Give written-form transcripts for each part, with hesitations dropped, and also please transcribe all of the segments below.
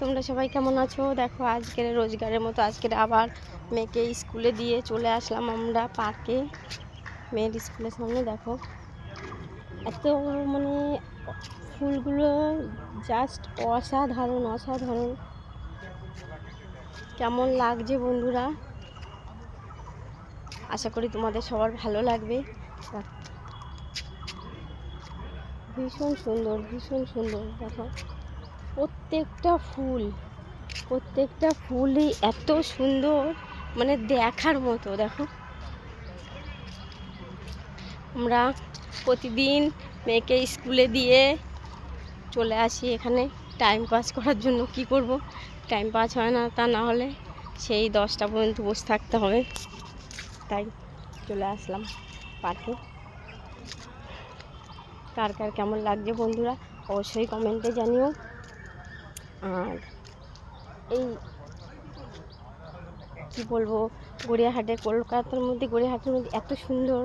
তোমরা সবাই কেমন আছো? দেখো আজকের রোজগারের মতো আজকের আবার মেয়েকে স্কুলে দিয়ে চলে আসলাম আমরা পার্কে। মেয়ের স্কুলের সামনে দেখো এত মানে ফুলগুলো জাস্ট অসাধারণ অসাধারণ। কেমন লাগছে বন্ধুরা, আশা করি তোমাদের সবার ভালো লাগবে। ভীষণ সুন্দর ভীষণ সুন্দর। দেখো প্রত্যেকটা ফুলই এত সুন্দর, মানে দেখার মতো। দেখো আমরা প্রতিদিন মেয়েকে স্কুলে দিয়ে চলে আসি এখানে টাইম পাস করার জন্য। কি করব, টাইম পাস হয় না, তা না হলে সেই 10টা পর্যন্ত বসে থাকতে হবে, তাই চলে আসলাম পার্কে। কার কার কেমন লাগছে বন্ধুরা অবশ্যই কমেন্টে জানিও। আর এই কি বলবো, গড়িয়াহাটে, কলকাতার মধ্যে গড়িয়াহাটের মধ্যে এত সুন্দর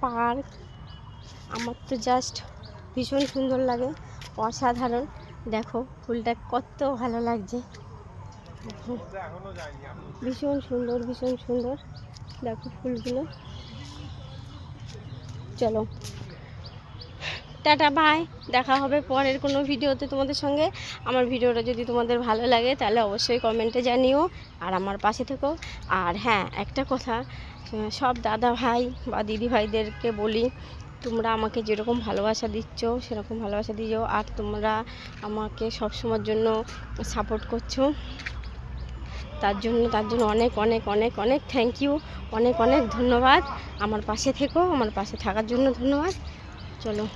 পার্ক, আমার তো জাস্ট ভীষণ সুন্দর লাগে, অসাধারণ। দেখো ফুলটা কত ভালো লাগছে, ভীষণ সুন্দর ভীষণ সুন্দর। দেখো ফুলগুলো। চলো টাটা বাই, দেখা হবে পরের কোনো ভিডিওতে তোমাদের সঙ্গে। আমার ভিডিওটা যদি তোমাদের ভালো লাগে তাহলে অবশ্যই কমেন্টে জানিও আর আমার পাশে থেকো। আর হ্যাঁ, একটা কথা, সব দাদা ভাই বা দিদি ভাইদেরকে বলি, তোমরা আমাকে যেরকম ভালোবাসা দিচ্ছ সেরকম ভালোবাসা দিও, আর তোমরা আমাকে সবসময়ের জন্য সাপোর্ট করছো, তার জন্য অনেক অনেক অনেক অনেক থ্যাংক ইউ, অনেক অনেক ধন্যবাদ। আমার পাশে থেকো, আমার পাশে থাকার জন্য ধন্যবাদ। চলো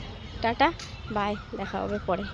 টাটা বাই, দেখা হবে পরে।